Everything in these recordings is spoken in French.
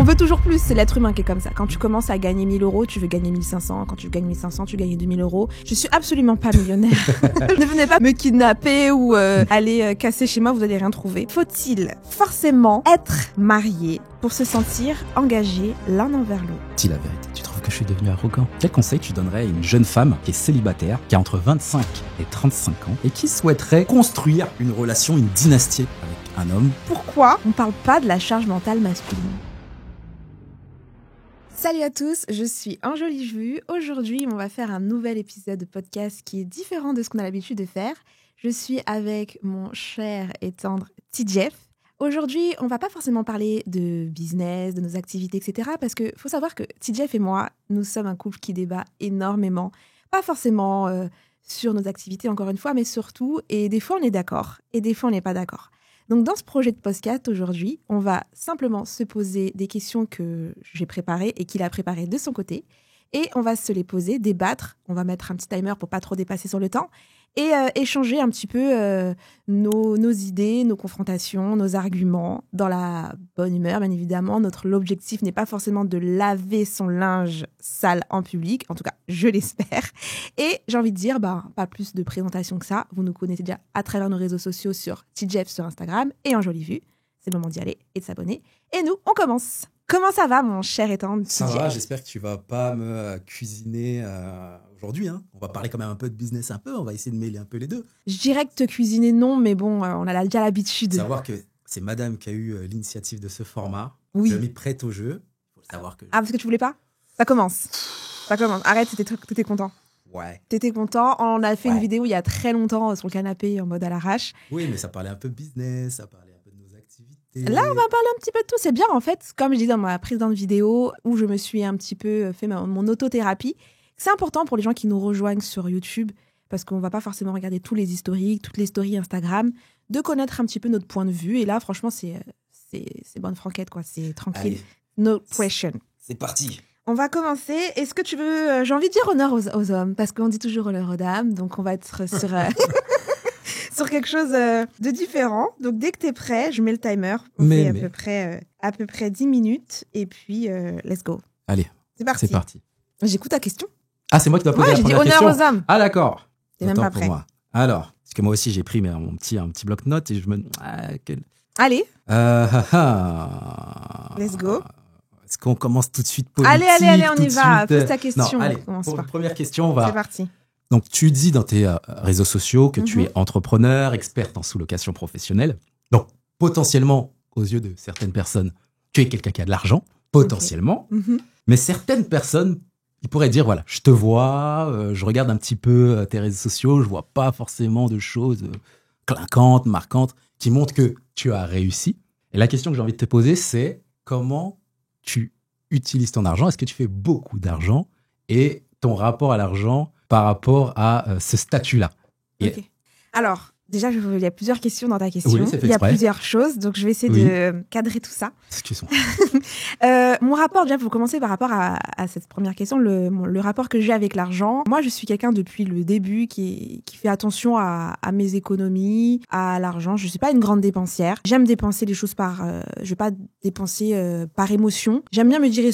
veut toujours plus, c'est l'être humain qui est comme ça. Quand tu commences à gagner 1 000 euros, tu veux gagner 1 500. Quand tu gagnes 1 500, tu gagnes 2 000 euros. Je suis absolument pas millionnaire. Ne venez pas me kidnapper ou aller casser chez moi, vous allez rien trouver. Faut-il forcément être marié pour se sentir engagé l'un envers l'autre? Dis la vérité, tu trouves que je suis devenu arrogant? Quel conseil tu donnerais à une jeune femme qui est célibataire, qui a entre 25 et 35 ans et qui souhaiterait construire une relation, une dynastie avec un homme? Pourquoi on parle pas de la charge mentale masculine? Salut à tous, je suis Anjolie Vue. Aujourd'hui, on va faire un nouvel épisode de podcast qui est différent de ce qu'on a l'habitude de faire. Je suis avec mon cher et tendre Tidjef. Aujourd'hui, on va pas forcément parler de business, de nos activités, etc. Parce que faut savoir que Tidjef et moi, nous sommes un couple qui débat énormément. Pas forcément sur nos activités, encore une fois, mais surtout, et des fois on est d'accord, et des fois on n'est pas d'accord. Donc, dans ce projet de podcast, aujourd'hui, on va simplement se poser des questions que j'ai préparées et qu'il a préparées de son côté. Et on va se les poser, débattre. On va mettre un petit timer pour pas trop dépasser sur le temps. Et échanger un petit peu nos idées, nos confrontations, nos arguments dans la bonne humeur, bien évidemment. L'objectif n'est pas forcément de laver son linge sale en public. En tout cas, je l'espère. Et j'ai envie de dire, pas plus de présentation que ça. Vous nous connaissez déjà à travers nos réseaux sociaux sur Tidjef sur Instagram et Anjolie Vue. C'est le moment d'y aller et de s'abonner. Et nous, on commence. Comment ça va, mon cher et tendre Ça Tidjef? va, j'espère que tu vas pas me cuisiner aujourd'hui. Hein. On va parler quand même un peu de business on va essayer de mêler un peu les deux. Je dirais que te cuisiner, non, mais bon, on a déjà l'habitude. Savoir que c'est madame qui a eu l'initiative de ce format. Oui. Je m'y prête au jeu. Il faut savoir que... Ah, parce que tu voulais pas? Ça commence. Arrête, t'étais content. Ouais. T'étais content. On a fait une Ouais. vidéo il y a très longtemps sur le canapé en mode à l'arrache. Oui, mais ça parlait un peu business, ça parlait un peu de nos activités. Là, on va parler un petit peu de tout. C'est bien, en fait, comme je disais dans ma précédente vidéo, où je me suis un petit peu fait mon autothérapie. C'est important pour les gens qui nous rejoignent sur YouTube, parce qu'on va pas forcément regarder tous les historiques, toutes les stories Instagram, de connaître un petit peu notre point de vue. Et là, franchement, c'est bonne franquette, quoi. C'est tranquille. Allez, No question. c'est parti. On va commencer. Est-ce que tu veux... j'ai envie de dire honneur aux hommes, parce qu'on dit toujours honneur aux dames, donc on va être sur, sur quelque chose de différent. Donc dès que t'es prêt, je mets le timer. On fait à peu près 10 minutes, et puis let's go. Allez, C'est parti. c'est parti. J'écoute ta question. Ah, c'est moi qui dois poser Ouais, la j'ai dit première honneur question. aux hommes. Ah, d'accord. T'es même Autant pas pour prêt. moi. Alors, parce que moi aussi, j'ai pris un petit bloc-notes et je me... Allez, Let's let's go. Est-ce qu'on commence tout de suite politique? Allez, on tout y de va. suite, Pose ta question. Non, allez, Commence pour pas. la première question, on va... C'est parti. Donc, tu dis dans tes réseaux sociaux que tu Mhm. es entrepreneur, experte en sous-location professionnelle. Donc, potentiellement, aux yeux de certaines personnes, tu es quelqu'un qui a de l'argent, potentiellement. Mhm. Mais certaines personnes, ils pourraient dire, voilà, je te vois, je regarde un petit peu tes réseaux sociaux, je vois pas forcément de choses clinquantes, marquantes, qui montrent que tu as réussi. Et la question que j'ai envie de te poser, c'est comment tu utilises ton argent? Est-ce que tu fais beaucoup d'argent? Et ton rapport à l'argent par rapport à ce statut-là? Et- Ok. Alors, déjà, il y a plusieurs questions dans ta question. Oui, c'est fait Il y a exprès. plusieurs choses, donc je vais essayer Oui. de cadrer tout ça. Excuse-moi. Mon rapport, déjà, pour commencer par rapport à cette première question, le rapport que j'ai avec l'argent. Moi, je suis quelqu'un depuis le début qui fait attention à mes économies, à l'argent. Je suis pas une grande dépensière. J'aime dépenser les choses je vais pas dépenser par émotion. J'aime bien me dire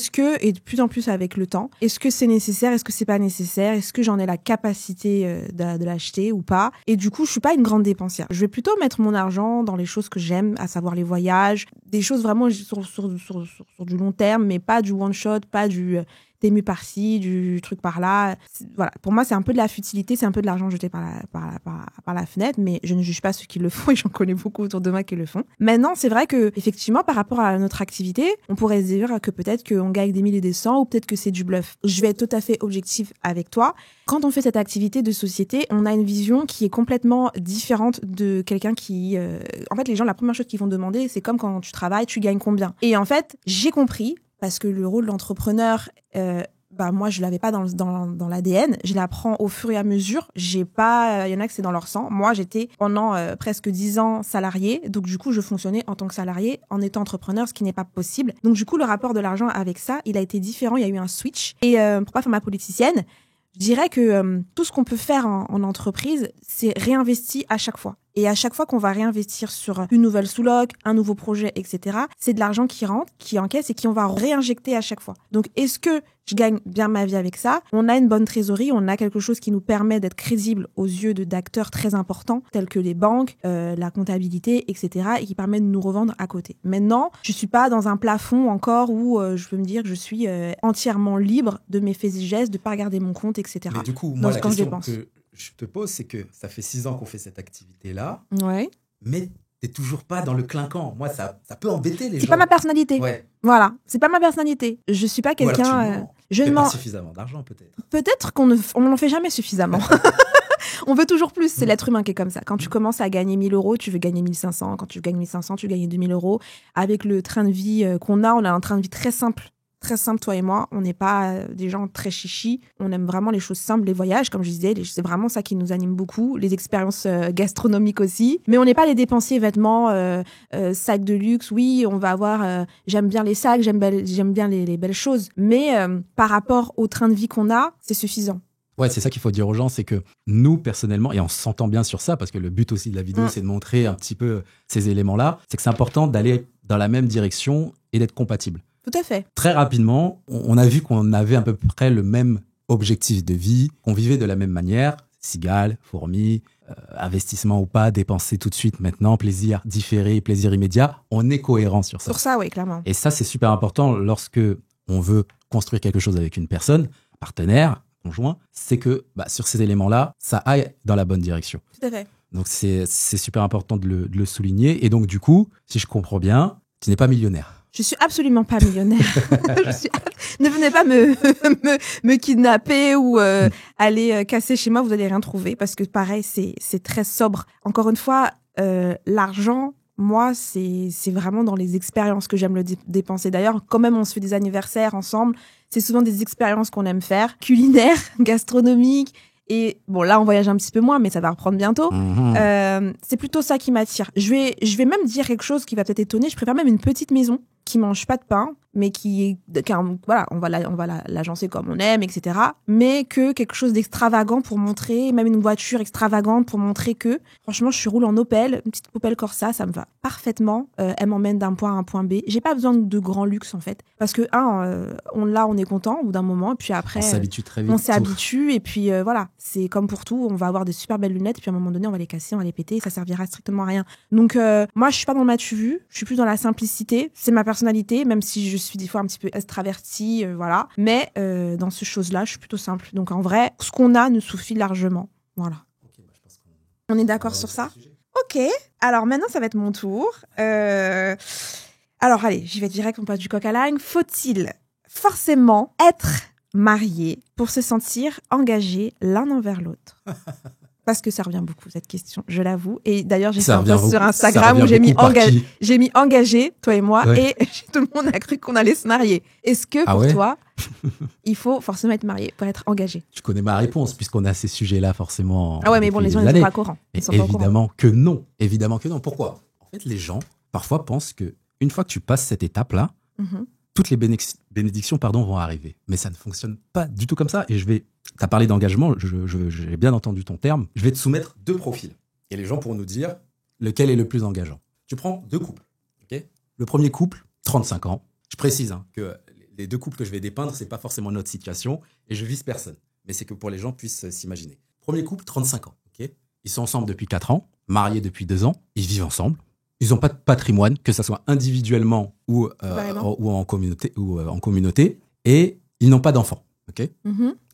et de plus en plus avec le temps, est-ce que c'est nécessaire, est-ce que c'est pas nécessaire, est-ce que j'en ai la capacité de l'acheter ou pas. Et du coup, je suis pas une grande dépensière. Je vais plutôt mettre mon argent dans les choses que j'aime, à savoir les voyages, des choses vraiment sur du long terme, mais pas du one shot, pas du t'ému par-ci, du truc par-là. Voilà. Pour moi, c'est un peu de la futilité, c'est un peu de l'argent jeté par la fenêtre, mais je ne juge pas ceux qui le font et j'en connais beaucoup autour de moi qui le font. Maintenant, c'est vrai que, effectivement, par rapport à notre activité, on pourrait se dire que peut-être qu'on gagne des 1000 et des 100 ou peut-être que c'est du bluff. Je vais être tout à fait objective avec toi. Quand on fait cette activité de société, on a une vision qui est complètement différente de quelqu'un qui... En fait, les gens, la première chose qu'ils vont demander, c'est comme quand tu travailles, tu gagnes combien? Et en fait, j'ai compris, parce que le rôle d'entrepreneur, moi, je l'avais pas dans l'ADN. Je l'apprends au fur et à mesure. J'ai pas, y en a que c'est dans leur sang. Moi, j'étais pendant presque 10 ans salarié. Donc, du coup, je fonctionnais en tant que salarié en étant entrepreneur, ce qui n'est pas possible. Donc, du coup, le rapport de l'argent avec ça, il a été différent. Il y a eu un switch. Et pour pas faire ma politicienne, je dirais que tout ce qu'on peut faire en entreprise, c'est réinvesti à chaque fois. Et à chaque fois qu'on va réinvestir sur une nouvelle sous-loc, un nouveau projet, etc., c'est de l'argent qui rentre, qui encaisse et qu'on va réinjecter à chaque fois. Donc, est-ce que je gagne bien ma vie avec ça? On a une bonne trésorerie, on a quelque chose qui nous permet d'être crédible aux yeux d'acteurs très importants, tels que les banques, la comptabilité, etc., et qui permet de nous revendre à côté. Maintenant, je suis pas dans un plafond encore où je peux me dire que je suis entièrement libre de mes faits et gestes, de pas regarder mon compte, etc. Mais du coup, moi, la question que je te pose, c'est que ça fait 6 ans qu'on fait cette activité-là, mais t'es toujours pas dans le clinquant. Moi, ça peut embêter les gens. C'est pas ma personnalité. Ouais. Voilà, c'est pas ma personnalité. Je suis pas quelqu'un... je ne mens pas suffisamment d'argent, peut-être. Peut-être qu'on n'en fait jamais suffisamment. On veut toujours plus, c'est l'être humain qui est comme ça. Quand tu commences à gagner 1 000 euros, tu veux gagner 1 500. Quand tu gagnes 1 500, tu gagnes 2 000 euros. Avec le train de vie qu'on a, on a un train de vie très simple. Très simple, toi et moi. On n'est pas des gens très chichis. On aime vraiment les choses simples, les voyages, comme je disais. C'est vraiment ça qui nous anime beaucoup. Les expériences gastronomiques aussi. Mais on n'est pas les dépensiers vêtements, sacs de luxe. Oui, on va avoir... j'aime bien les sacs, j'aime bien les belles choses. Mais par rapport au train de vie qu'on a, c'est suffisant. Ouais, c'est ça qu'il faut dire aux gens, c'est que nous, personnellement, et on s'entend bien sur ça, parce que le but aussi de la vidéo, c'est de montrer un petit peu ces éléments-là, c'est que c'est important d'aller dans la même direction et d'être compatible. Tout à fait. Très rapidement, on a vu qu'on avait à peu près le même objectif de vie, qu'on vivait de la même manière, cigale, fourmi, investissement ou pas, dépenser tout de suite maintenant, plaisir différé, plaisir immédiat, on est cohérent sur ça. Sur ça, oui, clairement. Et ça, c'est super important lorsque on veut construire quelque chose avec une personne, partenaire, conjoint, c'est que sur ces éléments-là, ça aille dans la bonne direction. Tout à fait. Donc, c'est super important de le souligner. Et donc, du coup, si je comprends bien, tu n'es pas millionnaire. Je suis absolument pas millionnaire. Ne venez pas me kidnapper ou aller casser chez moi, vous allez rien trouver parce que pareil, c'est très sobre. Encore une fois, l'argent, moi, c'est vraiment dans les expériences que j'aime le dépenser. D'ailleurs, quand même on se fait des anniversaires ensemble, c'est souvent des expériences qu'on aime faire, culinaires, gastronomiques. Et bon, là, on voyage un petit peu moins, mais ça va reprendre bientôt. C'est plutôt ça qui m'attire. Je vais même dire quelque chose qui va peut-être étonner. Je préfère même une petite maison qui mange pas de pain, mais voilà, on va l'agencer comme on aime, etc. Mais que quelque chose d'extravagant pour montrer, même une voiture extravagante pour montrer que, franchement, je roule en Opel, une petite Opel Corsa, ça me va parfaitement. Elle m'emmène d'un point A à un point B. J'ai pas besoin de grand luxe, en fait. Parce que, on est content au bout d'un moment, et puis après... On s'habitue très vite. On s'habitue, et puis voilà. C'est comme pour tout, on va avoir des super belles lunettes, et puis à un moment donné, on va les casser, on va les péter, et ça servira strictement à rien. Donc, moi, je suis pas dans le m'as-tu vu, je suis plus dans la simplicité. C'est ma personnalité, même si je suis des fois un petit peu extravertie, voilà. Mais dans ces choses-là, je suis plutôt simple. Donc en vrai, ce qu'on a nous suffit largement. Voilà. Okay, je pense on est d'accord sur ça? Ok. Alors maintenant, ça va être mon tour. Alors allez, j'y vais direct, on passe du coq à l'âne. Faut-il forcément être marié pour se sentir engagé l'un envers l'autre? Parce que ça revient beaucoup, cette question, je l'avoue. Et d'ailleurs, j'ai fait un post sur Instagram où j'ai mis engagé, toi et moi, et tout le monde a cru qu'on allait se marier. Est-ce que pour toi, il faut forcément être marié pour être engagé? Tu connais ma réponse, puisqu'on a ces sujets-là forcément. Ah ouais, mais bon, les gens, ils ne sont pas au courant. Évidemment que non. Évidemment que non. Pourquoi? En fait, les gens, parfois, pensent que une fois que tu passes cette étape-là, toutes les bénédictions vont arriver. Mais ça ne fonctionne pas du tout comme ça. Et tu as parlé d'engagement, j'ai bien entendu ton terme. Je vais te soumettre 2 profils. Et les gens pourront nous dire lequel est le plus engageant. Tu prends 2 couples. Okay, le premier couple, 35 ans. Je précise que les 2 couples que je vais dépeindre, ce n'est pas forcément notre situation. Et je vise personne. Mais c'est que pour les gens puissent s'imaginer. Premier couple, 35 ans. Okay, ils sont ensemble depuis 4 ans, mariés depuis 2 ans. Ils vivent ensemble. Ils n'ont pas de patrimoine, que ce soit individuellement ou en communauté. Et ils n'ont pas d'enfants. Okay,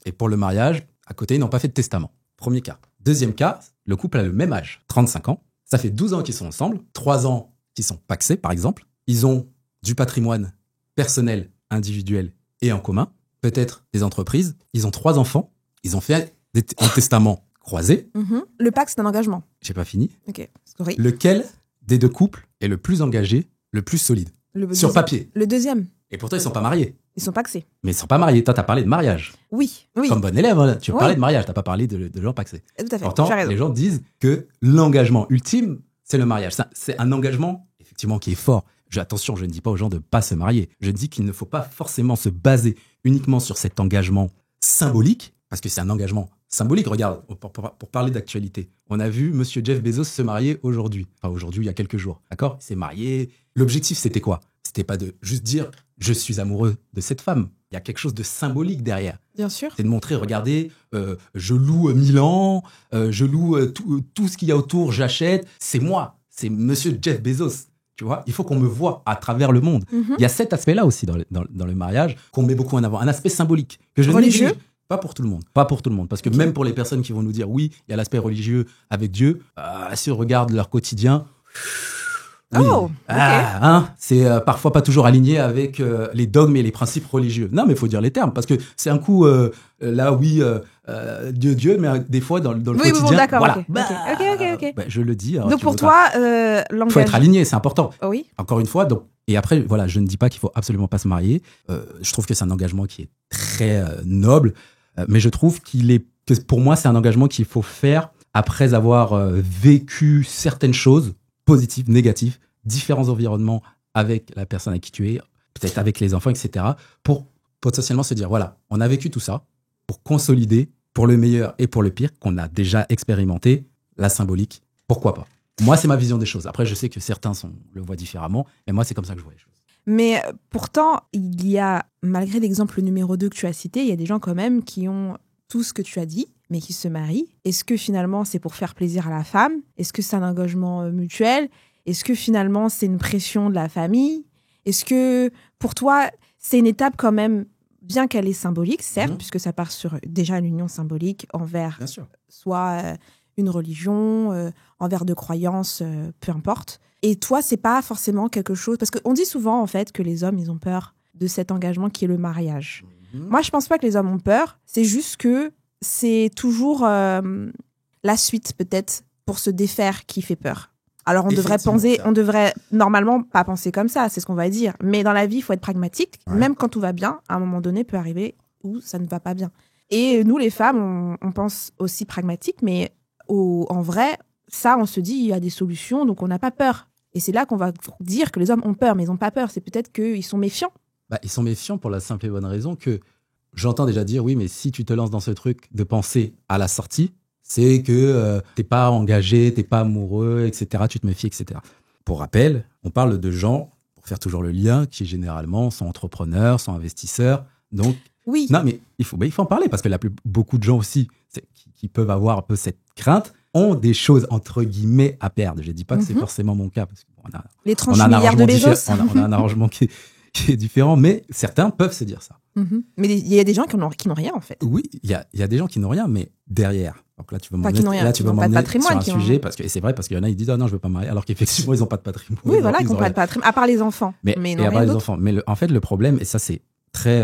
et pour le mariage, à côté, ils n'ont pas fait de testament. Premier cas. Deuxième cas, le couple a le même âge, 35 ans. Ça fait 12 ans qu'ils sont ensemble, 3 ans qu'ils sont pacsés, par exemple. Ils ont du patrimoine personnel, individuel et en commun. Peut-être des entreprises. Ils ont 3 enfants. Ils ont fait un testament croisé. Le pacte, c'est un engagement. J'ai pas fini. Ok, sorry. Lequel des 2 couples est le plus engagé, le plus solide? Sur papier. Le deuxième. Et pourtant, ils ne sont pas mariés. Ils sont pacsés. Mais ils ne sont pas mariés. Toi, tu as parlé de mariage. Oui. Comme bon élève, hein, tu parlais de mariage, tu n'as pas parlé de gens pacsés. Tout à fait. Pourtant, les gens disent que l'engagement ultime, c'est le mariage. C'est un engagement, effectivement, qui est fort. Attention, je ne dis pas aux gens de ne pas se marier. Je dis qu'il ne faut pas forcément se baser uniquement sur cet engagement symbolique, parce que c'est un engagement symbolique. Regarde, pour parler d'actualité, on a vu Monsieur Jeff Bezos se marier aujourd'hui. Enfin, aujourd'hui, il y a quelques jours. D'accord ? Il s'est marié. L'objectif, c'était quoi ? C'était pas de juste dire « je suis amoureux de cette femme ». Il y a quelque chose de symbolique derrière. Bien sûr. C'est de montrer, regardez, je loue Milan, je loue tout ce qu'il y a autour, j'achète. C'est moi, c'est Monsieur Jeff Bezos. Tu vois, il faut qu'on me voie à travers le monde. Il y a cet aspect-là aussi dans le mariage qu'on met beaucoup en avant. Un aspect symbolique que je Religieux ? néglige. Pas pour tout le monde. Pas pour tout le monde. Parce que même pour les personnes qui vont nous dire oui, il y a l'aspect religieux avec Dieu, si on regarde leur quotidien, oui, c'est parfois pas toujours aligné avec les dogmes et les principes religieux. Non, mais il faut dire les termes. Parce que c'est un coup, Dieu, mais des fois dans le quotidien. Bon, d'accord, voilà. Ok. Je le dis. Donc pour toi, il faut être aligné, c'est important. Oui. Encore une fois, donc. Et après, voilà, je ne dis pas qu'il faut absolument pas se marier. Je trouve que c'est un engagement qui est très noble, mais je trouve que pour moi, c'est un engagement qu'il faut faire après avoir vécu certaines choses, positives, négatives, différents environnements avec la personne à qui tu es, peut-être avec les enfants, etc., pour potentiellement se dire, voilà, on a vécu tout ça, pour consolider, pour le meilleur et pour le pire, qu'on a déjà expérimenté, la symbolique, pourquoi pas. Moi, c'est ma vision des choses. Après, je sais que certains le voient différemment, mais moi, c'est comme ça que je vois les choses. Mais pourtant, il y a, malgré l'exemple numéro 2 que tu as cité, il y a des gens quand même qui ont tout ce que tu as dit, mais qui se marient. Est-ce que finalement, c'est pour faire plaisir à la femme ? Est-ce que c'est un engagement mutuel ? Est-ce que finalement, c'est une pression de la famille ? Est-ce que, pour toi, c'est une étape quand même, bien qu'elle est symbolique, certes, puisque ça part sur déjà l'union symbolique envers soit une religion, envers de croyances, peu importe. Et toi, c'est pas forcément quelque chose... Parce qu'on dit souvent, en fait, que les hommes, ils ont peur de cet engagement qui est le mariage. Moi, je pense pas que les hommes ont peur. C'est juste que c'est toujours la suite, peut-être, pour se défaire qui fait peur. Alors, on devrait normalement pas penser comme ça, c'est ce qu'on va dire. Mais dans la vie, il faut être pragmatique. Ouais. Même quand tout va bien, à un moment donné, peut arriver où ça ne va pas bien. Et nous, les femmes, on pense aussi pragmatique, mais en vrai, ça, on se dit, il y a des solutions, donc on n'a pas peur. Et c'est là qu'on va dire que les hommes ont peur, mais ils n'ont pas peur. C'est peut-être qu'ils sont méfiants. Ils sont méfiants pour la simple et bonne raison que j'entends déjà dire, oui, mais si tu te lances dans ce truc de penser à la sortie, c'est que t'es pas engagé, t'es pas amoureux, etc. Tu te méfies, etc. Pour rappel, on parle de gens, pour faire toujours le lien, qui généralement sont entrepreneurs, sont investisseurs. Donc, oui. Non, mais il faut en parler parce que beaucoup de gens aussi qui peuvent avoir un peu cette crainte ont des choses entre guillemets à perdre. Je dis pas que c'est forcément mon cas parce qu'on a les 38 milliards de Bezos. On a un arrangement qui est différent, mais certains peuvent se dire ça. Mais il y a des gens qui n'ont rien en fait. Oui, il y a des gens qui n'ont rien, mais derrière. Donc là, tu vas m'emmener sur un sujet et c'est vrai parce qu'il y en a ils disent non, je veux pas me marier, alors qu'effectivement ils n'ont pas de patrimoine. Oui, voilà, ils n'ont pas de patrimoine, à part les enfants. Mais à part les enfants. Mais en fait, le problème, et ça c'est très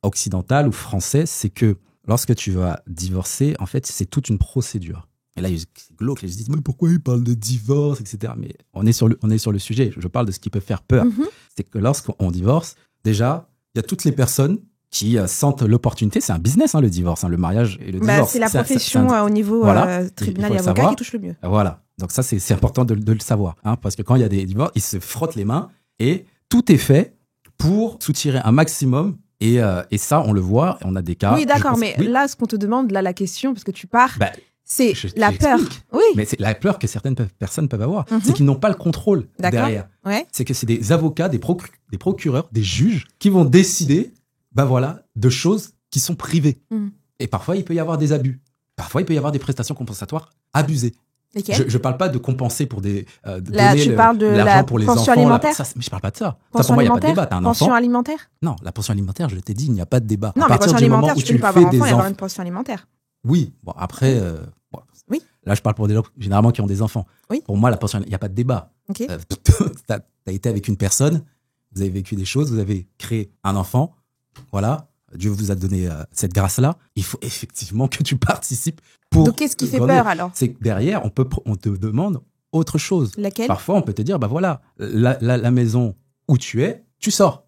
occidental ou français, c'est que lorsque tu vas divorcer, en fait, c'est toute une procédure. Et là, c'est glauque, ils se disent mais pourquoi ils parlent de divorce, etc. Mais on est sur le sujet. Je parle de ce qui peut faire peur. C'est que lorsqu'on divorce, déjà, il y a toutes les personnes qui sentent l'opportunité. C'est un business, le divorce, le mariage et le divorce. C'est la profession au niveau tribunal et avocat qui touche le mieux. Voilà. Donc ça, c'est important de le savoir. Parce que quand il y a des divorces, ils se frottent les mains et tout est fait pour soutirer un maximum. Et ça, on le voit. On a des cas. Oui, d'accord. Mais là, ce qu'on te demande, là, la question, parce que tu pars... c'est la peur. Oui. Mais c'est la peur que certaines personnes peuvent avoir. C'est qu'ils n'ont pas le contrôle derrière. Ouais. C'est que c'est des avocats, des procureurs, des juges qui vont décider de choses qui sont privées. Et parfois, il peut y avoir des abus. Parfois, il peut y avoir des prestations compensatoires abusées. Je ne parle pas de compenser pour donner l'argent pour les enfants. Pension alimentaire. Mais je ne parle pas de ça. Ça, pour moi, il n'y a pas de débat. Pension alimentaire. Non, la pension alimentaire, je t'ai dit, il n'y a pas de débat. Non, mais pension alimentaire, tu peux pas avoir enfant et avoir une pension alimentaire. Oui, bon, après, oui. Là, je parle pour des gens généralement qui ont des enfants. Oui. Pour moi, la pension, il n'y a pas de débat. Okay. T'as été avec une personne, vous avez vécu des choses, vous avez créé un enfant, voilà, Dieu vous a donné cette grâce-là. Il faut effectivement que tu participes pour... Donc, qu'est-ce qui fait peur alors ? C'est que derrière, on te demande autre chose. Laquelle ? Parfois, on peut te dire, voilà, la maison où tu es, tu sors.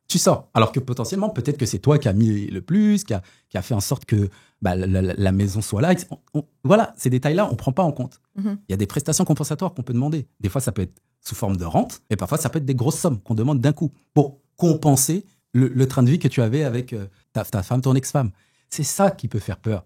Tu sors. Alors que potentiellement, peut-être que c'est toi qui as mis le plus, qui a fait en sorte que la maison soit là. Voilà, ces détails-là, on ne prend pas en compte. Il y a des prestations compensatoires qu'on peut demander. Des fois, ça peut être sous forme de rente, et parfois, ça peut être des grosses sommes qu'on demande d'un coup pour compenser le train de vie que tu avais avec ta femme, ton ex-femme. C'est ça qui peut faire peur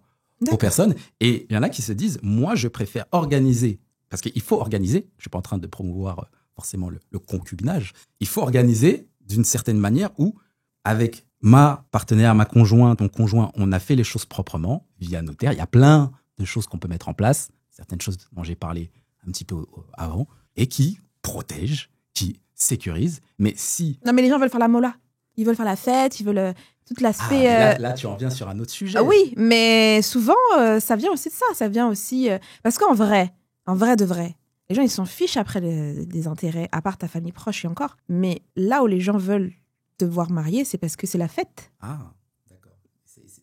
aux personnes. Et il y en a qui se disent, moi, je préfère organiser, parce qu'il faut organiser, je ne suis pas en train de promouvoir forcément le concubinage, il faut organiser d'une certaine manière où, avec ma partenaire, ma conjointe, mon conjoint, on a fait les choses proprement, via notaire. Il y a plein de choses qu'on peut mettre en place, certaines choses dont j'ai parlé un petit peu avant, et qui protègent, qui sécurisent. Mais si... Non, mais les gens veulent faire la mola. Ils veulent faire la fête, ils veulent tout l'aspect... Là, tu en viens sur un autre sujet. Oui, mais souvent, ça vient aussi de ça. Ça vient aussi... parce qu'en vrai de vrai, les gens, ils s'en fichent après des intérêts, à part ta famille proche et encore. Mais là où les gens veulent te voir marier, c'est parce que c'est la fête. Ah, d'accord.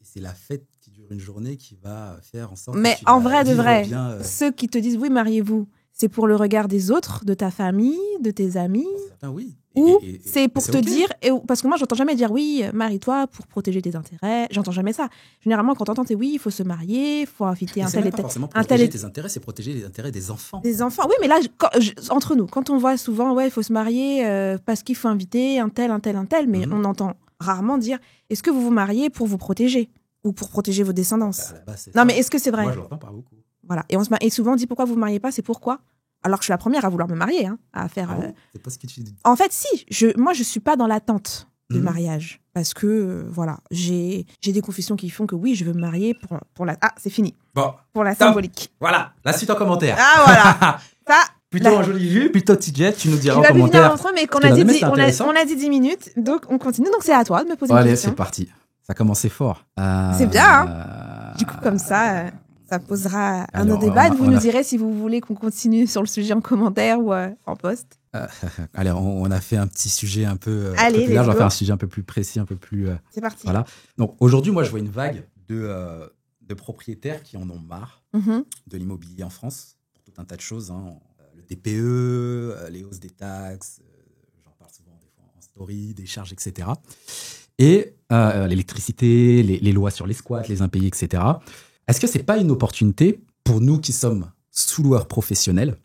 C'est la fête qui dure une journée qui va faire en sorte mais que tu en vas vrai de vivre vrai, bien, ceux qui te disent oui, mariez-vous, c'est pour le regard des autres, de ta famille, de tes amis. Certains, oui. Ou c'est pour c'est te ok. dire, parce que moi j'entends jamais dire oui, marie-toi pour protéger tes intérêts. J'entends jamais ça. Généralement, quand t'entends, c'est oui, il faut se marier, il faut inviter Mais un c'est tel même et pas tel. forcément un protéger tel et- tes intérêts, c'est protéger les intérêts des enfants. Des enfants. Oui, mais là, entre nous, quand on voit souvent, ouais, il faut se marier parce qu'il faut inviter un tel, mais on entend rarement dire, est-ce que vous vous mariez pour vous protéger ou pour protéger vos descendances? À la base, c'est Non, ça. mais est-ce que c'est vrai? Moi, je l'entends pas beaucoup. Voilà. Et souvent on dit pourquoi vous vous mariez pas, c'est pourquoi? Alors que je suis la première à vouloir me marier, hein, à faire. Ah bon c'est pas ce que tu dis. En fait, si. Moi, je suis pas dans l'attente de Mhm. mariage parce que voilà, j'ai des confessions qui font que oui, je veux me marier pour la. Ah, c'est fini. Bon, Pour la Top. symbolique. voilà, la suite en commentaire. Ah voilà. Ça. Plutôt Là. en jolie vue, plutôt petit jet, tu nous Je diras en vais pas finir commentaire. l'entrée, mais qu'on ce a qu'il en dit, est, mais c'est intéressant. on a dit 10 minutes, donc on continue. Donc c'est à toi de me poser Bon, une allez, question. c'est parti. Ça a commencé fort. C'est bien, Du coup, comme ça, ça posera un Alors, autre débat. Vous on nous a- direz si vous voulez qu'on continue sur le sujet en commentaire ou en post. Allez, on a fait un petit sujet un peu Allez, populaire. let's Je vais go. faire un sujet un peu plus précis, un peu plus... C'est parti. voilà. Donc aujourd'hui, moi, je vois une vague de propriétaires qui en ont marre Mhm. de l'immobilier en France, pour tout un tas de choses. Hein. Le DPE, les hausses des taxes, j'en parle souvent des fois en story, des charges, etc. Et l'électricité, les lois sur les squats, les impayés, etc. Est-ce que c'est pas une opportunité pour nous qui sommes sous-loueurs professionnels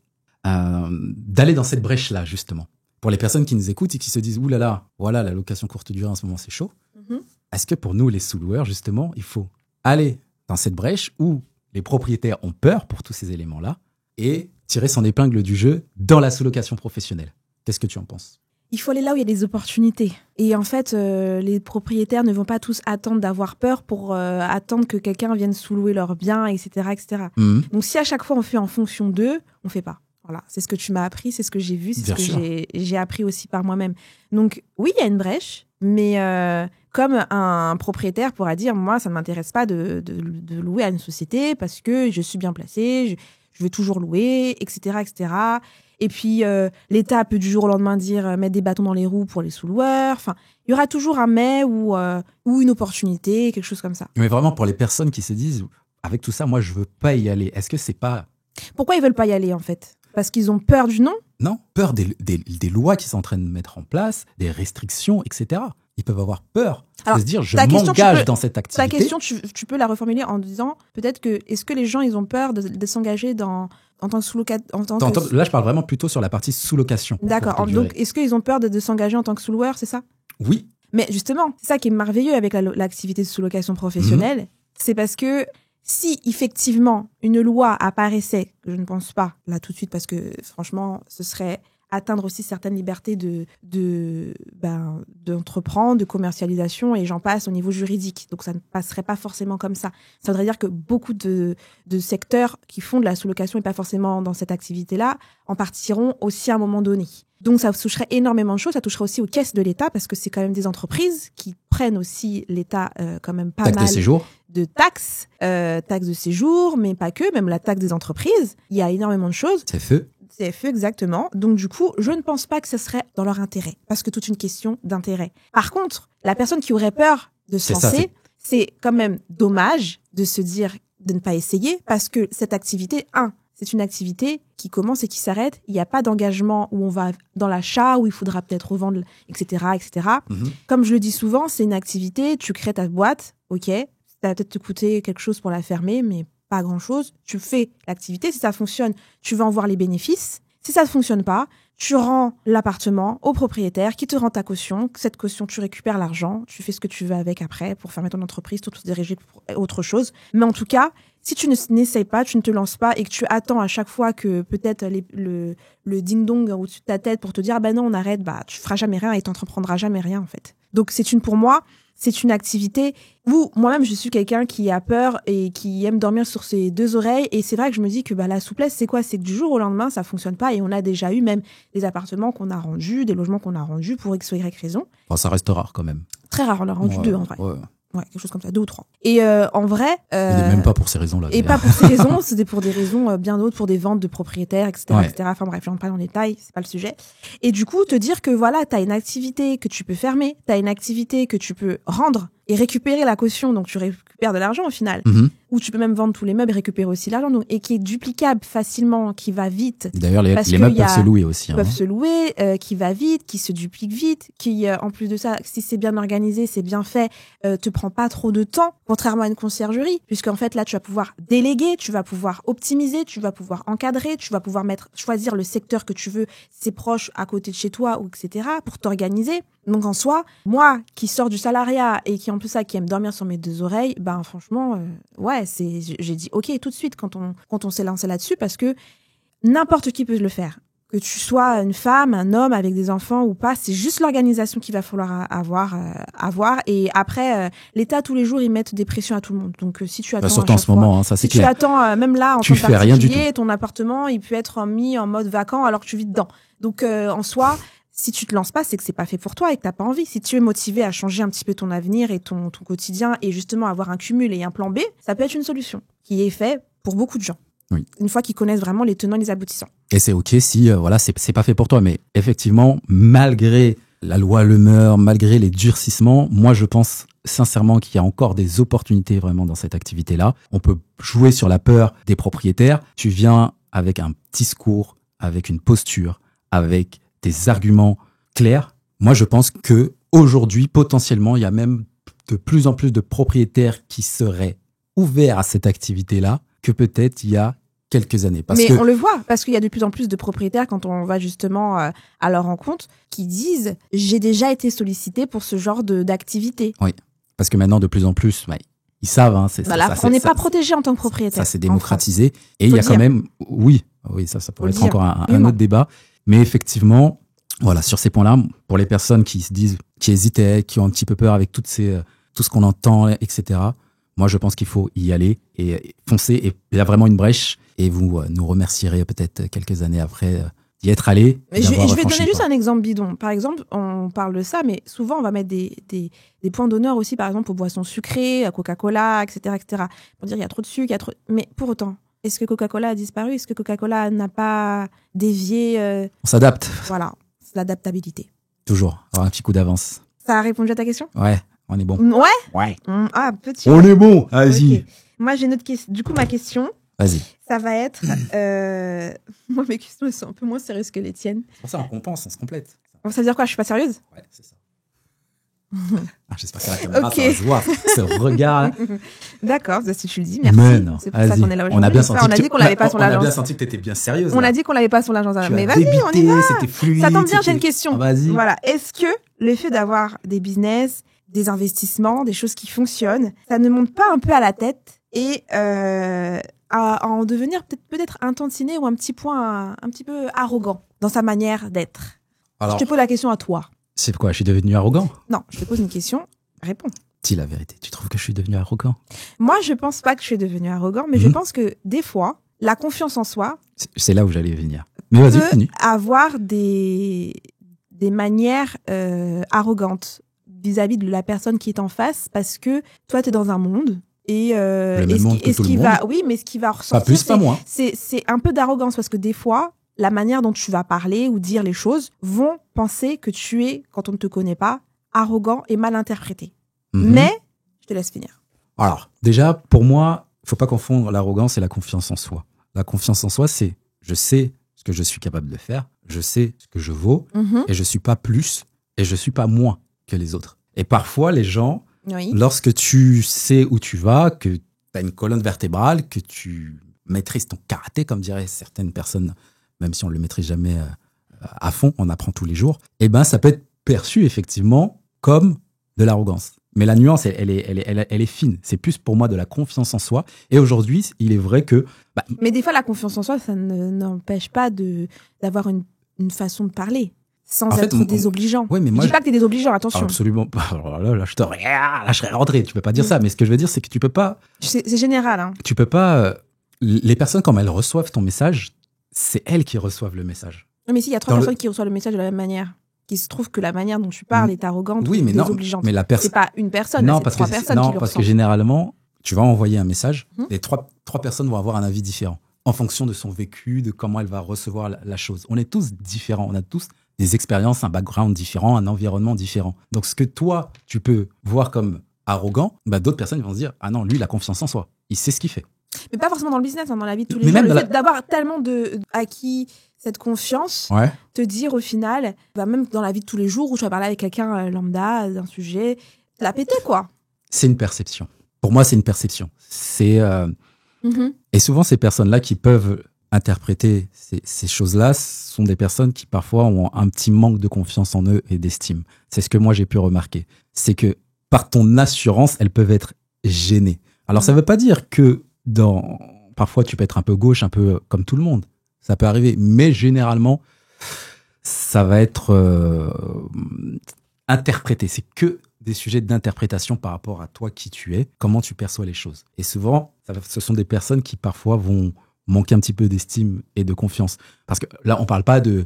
d'aller dans cette brèche-là, justement? Pour les personnes qui nous écoutent et qui se disent « Ouh là là, voilà, la location courte durée en ce moment, c'est chaud. Mhm. » Est-ce que pour nous, les sous-loueurs, justement, il faut aller dans cette brèche où les propriétaires ont peur pour tous ces éléments-là et tirer son épingle du jeu dans la sous-location professionnelle? Qu'est-ce que tu en penses? Il faut aller là où il y a des opportunités. Et en fait, les propriétaires ne vont pas tous attendre d'avoir peur pour attendre que quelqu'un vienne sous-louer leurs biens, etc., etc. Mhm. Donc si à chaque fois on fait en fonction d'eux, on fait pas. Voilà, c'est ce que tu m'as appris, c'est ce que j'ai vu, c'est Bien ce que sûr. j'ai appris aussi par moi-même. Donc oui, il y a une brèche, mais comme un propriétaire pourra dire, moi, ça ne m'intéresse pas de louer à une société parce que je suis bien placé, je veux toujours louer, etc., etc. Et puis, l'État peut du jour au lendemain dire mettre des bâtons dans les roues pour les sous-loueurs. Enfin, il y aura toujours un mais ou une opportunité, quelque chose comme ça. Mais vraiment, pour les personnes qui se disent « Avec tout ça, moi, je veux pas y aller », est-ce que c'est pas... Pourquoi ils veulent pas y aller, en fait? Parce qu'ils ont peur du non? Non, peur des lois qu'ils sont en train de mettre en place, des restrictions, etc. Ils peuvent avoir peur Alors, de se dire « Je ta question, m'engage tu peux- dans cette Ta activité ». question, tu peux la reformuler en disant peut-être que est-ce que les gens ils ont peur de s'engager en tant que sous-locataire, Là, je parle vraiment plutôt sur la partie sous-location. D'accord. courte durée. Donc, est-ce qu'ils ont peur de s'engager en tant que sous-loueur, c'est ça? Oui, Mais justement, c'est ça qui est merveilleux avec l'activité de sous-location professionnelle, c'est parce que si effectivement une loi apparaissait, que je ne pense pas là tout de suite, parce que franchement, ce serait atteindre aussi certaines libertés d'entreprendre, de commercialisation, et j'en passe au niveau juridique. Donc ça ne passerait pas forcément comme ça. Ça voudrait dire que beaucoup de secteurs qui font de la sous-location et pas forcément dans cette activité-là en partiront aussi à un moment donné. Donc ça toucherait énormément de choses, ça toucherait aussi aux caisses de l'État parce que c'est quand même des entreprises qui prennent aussi l'État quand même pas taxe mal de séjour. de taxes, taxes de séjour, mais pas que, même la taxe des entreprises. Il y a énormément de choses. C'est feu. CFE, exactement. Donc, du coup, je ne pense pas que ce serait dans leur intérêt, parce que toute une question d'intérêt. Par contre, la personne qui aurait peur de se C'est ça, lancer, c'est quand même dommage de se dire de ne pas essayer, parce que cette activité, c'est une activité qui commence et qui s'arrête. Il n'y a pas d'engagement où on va dans l'achat, où il faudra peut-être revendre, etc., etc. Mhm. Comme je le dis souvent, c'est une activité, tu crées ta boîte, ok, ça va peut-être te coûter quelque chose pour la fermer, mais pas grand-chose. Tu fais l'activité, si ça fonctionne, tu vas en voir les bénéfices. Si ça ne fonctionne pas, tu rends l'appartement au propriétaire qui te rend ta caution. Cette caution, tu récupères l'argent, tu fais ce que tu veux avec après pour fermer ton entreprise, tout te diriger pour autre chose. Mais en tout cas, si tu n'essayes pas, tu ne te lances pas et que tu attends à chaque fois que peut-être le ding-dong au-dessus de ta tête pour te dire non, on arrête, tu feras jamais rien et tu n'entreprendras jamais rien en fait. Donc pour moi, c'est une activité où moi-même je suis quelqu'un qui a peur et qui aime dormir sur ses deux oreilles, et c'est vrai que je me dis que la souplesse c'est quoi? C'est que du jour au lendemain ça fonctionne pas, et on a déjà eu même des appartements qu'on a rendus, des logements qu'on a rendus pour X ou Y raison. Enfin, ça reste rare quand même. Très rare, on a rendu 2 en vrai. Ouais, quelque chose comme ça, 2 ou 3. Et en vrai... même pas pour ces raisons-là. Et pas pour ces raisons, c'était pour des raisons bien d'autres, pour des ventes de propriétaires, etc. etc. Enfin bref, j'en parle en détail, c'est pas le sujet. Et du coup, te dire que voilà, t'as une activité que tu peux fermer, t'as une activité que tu peux rendre et récupérer la caution, donc tu récupères de l'argent au final. Ou tu peux même vendre tous les meubles et récupérer aussi l'argent, donc, et qui est duplicable facilement, qui va vite. D'ailleurs, les meubles peuvent se louer aussi. Peuvent se louer, qui va vite, qui se duplique vite, qui, en plus de ça, si c'est bien organisé, c'est bien fait, te prend pas trop de temps, contrairement à une conciergerie, puisqu'en fait, là, tu vas pouvoir déléguer, tu vas pouvoir optimiser, tu vas pouvoir encadrer, tu vas pouvoir choisir le secteur que tu veux, c'est proche à côté de chez toi, ou etc., pour t'organiser. Donc, en soi, moi, qui sors du salariat et qui, en plus ça, qui aime dormir sur mes deux oreilles, franchement, j'ai dit OK tout de suite quand on s'est lancé là-dessus, parce que n'importe qui peut le faire. Que tu sois une femme, un homme avec des enfants ou pas, c'est juste l'organisation qu'il va falloir avoir. Et après, l'État, tous les jours, ils mettent des pressions à tout le monde. Donc, si tu attends... surtout en ce moment, ça c'est clair. Si tu attends, même là, en tant que particulier, ton appartement, il peut être mis en mode vacant alors que tu vis dedans. Donc, en soi... Si tu te lances pas, c'est que c'est pas fait pour toi et que t'as pas envie. Si tu es motivé à changer un petit peu ton avenir et ton quotidien et justement avoir un cumul et un plan B, ça peut être une solution qui est fait pour beaucoup de gens. Oui. Une fois qu'ils connaissent vraiment les tenants et les aboutissants. Et c'est OK si, c'est pas fait pour toi. Mais effectivement, malgré la loi Le Meur, malgré les durcissements, moi je pense sincèrement qu'il y a encore des opportunités vraiment dans cette activité-là. On peut jouer sur la peur des propriétaires. Tu viens avec un discours, avec une posture, avec des arguments clairs. Moi, je pense que aujourd'hui, potentiellement, il y a même de plus en plus de propriétaires qui seraient ouverts à cette activité-là que peut-être il y a quelques années. On le voit, parce qu'il y a de plus en plus de propriétaires, quand on va justement à leur rencontre, qui disent « j'ai déjà été sollicité pour ce genre d'activité ». Oui, parce que maintenant, de plus en plus, ils savent. On n'est pas protégé en tant que propriétaire. Ça s'est démocratisé. Et il y a quand même... Oui, ça pourrait être encore un autre débat. Mais effectivement, voilà, sur ces points-là, pour les personnes qui se disent, qui hésitaient, qui ont un petit peu peur avec tout ce qu'on entend, etc., moi, je pense qu'il faut y aller et foncer. Et il y a vraiment une brèche. Et vous nous remercierez peut-être quelques années après d'y être allé. Mais je vais donner juste un exemple bidon. Par exemple, on parle de ça, mais souvent, on va mettre des points d'honneur aussi, par exemple, aux boissons sucrées, à Coca-Cola, etc., etc. Pour dire, il y a trop de sucre, Mais pour autant, est-ce que Coca-Cola a disparu? Est-ce que Coca-Cola n'a pas dévié On s'adapte. Voilà, c'est l'adaptabilité. Toujours, avoir un petit coup d'avance. Ça a répondu à ta question? Ouais, on est bon. Ouais. Petit. On est bon, vas-y. Okay. Moi, j'ai une autre question. Du coup, ma question, vas-y. Ça va être... Moi, mes questions, elles sont un peu moins sérieuses que les tiennes. C'est pour ça, on compense, on se complète. Ça veut dire quoi? Je suis pas sérieuse? Ouais, c'est ça. J'espère que la caméra, ça va se voir, ce regard. D'accord, si tu le dis, merci. Mais non, c'est pour ça qu'on est là aujourd'hui. On a bien senti on a dit qu'on l'avait pas sur l'agence. On a bien senti que t'étais bien sérieuse. On a dit qu'on l'avait pas sur l'agence. Mais vas-y, on y va. C'était fluide. Ça tombe bien, j'ai une question. Vas-y. Voilà. Est-ce que le fait d'avoir des business, des investissements, des choses qui fonctionnent, ça ne monte pas un peu à la tête et à en devenir peut-être un tantinet ou un petit peu arrogant dans sa manière d'être? Alors, je te pose la question à toi. C'est quoi, je suis devenu arrogant? Non, je te pose une question, réponds. Dis la vérité, tu trouves que je suis devenu arrogant? Moi, je pense pas que je suis devenu arrogant, mais je pense que des fois, la confiance en soi... C'est là où j'allais venir. Mais vas-y, continue. Avoir des manières arrogantes vis-à-vis de la personne qui est en face, parce que toi, tu es dans un monde... Oui, mais ce qui va ressortir, pas plus, pas moins. C'est un peu d'arrogance, parce que des fois, la manière dont tu vas parler ou dire les choses vont penser que tu es, quand on ne te connaît pas, arrogant et mal interprété. Mais, je te laisse finir. Alors, déjà, pour moi, il ne faut pas confondre l'arrogance et la confiance en soi. La confiance en soi, c'est je sais ce que je suis capable de faire, je sais ce que je vaux, et je ne suis pas plus, et je ne suis pas moins que les autres. Et parfois, les gens, lorsque tu sais où tu vas, que tu as une colonne vertébrale, que tu maîtrises ton karaté, comme diraient certaines personnes, même si on ne le maîtrise jamais à fond, on apprend tous les jours, eh ben, ça peut être perçu effectivement comme de l'arrogance. Mais la nuance, elle est fine. C'est plus pour moi de la confiance en soi. Et aujourd'hui, il est vrai que... Mais des fois, la confiance en soi, ça n'empêche pas d'avoir une façon de parler. Sans être désobligeant. Ouais, mais moi, je dis pas que t'es désobligeant, attention. Absolument pas. Alors là, je serais rentré. Tu peux pas dire ça. Mais ce que je veux dire, c'est que tu peux pas. C'est général, hein. Tu peux pas. Les personnes, quand elles reçoivent ton message, c'est elles qui reçoivent le message. Mais s'il y a 3 personnes qui reçoivent le message de la même manière, qui se trouve que la manière dont tu parles est arrogante ou désobligeante. Mais c'est pas une personne, non, c'est 3 personnes qui le parce que ressentent. généralement, tu vas envoyer un message, les trois personnes vont avoir un avis différent en fonction de son vécu, de comment elle va recevoir la chose. On est tous différents. On a tous des expériences, un background différent, un environnement différent. Donc, ce que toi, tu peux voir comme arrogant, d'autres personnes vont se dire « Ah non, lui, il a confiance en soi. Il sait ce qu'il fait. » Mais pas forcément dans le business, dans la vie de tous les jours. Le fait d'avoir tellement acquis cette confiance, te dire au final, même dans la vie de tous les jours où tu vas parler avec quelqu'un lambda d'un sujet, la péter, quoi. C'est une perception. Pour moi, c'est une perception. Et souvent, ces personnes-là qui peuvent interpréter ces choses-là sont des personnes qui parfois ont un petit manque de confiance en eux et d'estime. C'est ce que moi j'ai pu remarquer. C'est que par ton assurance, elles peuvent être gênées. Alors ça veut pas dire que parfois tu peux être un peu gauche, un peu comme tout le monde. Ça peut arriver, mais généralement ça va être interprété. C'est que des sujets d'interprétation par rapport à toi, qui tu es, comment tu perçois les choses. Et souvent, ce sont des personnes qui parfois vont manquer un petit peu d'estime et de confiance. Parce que là, on parle pas de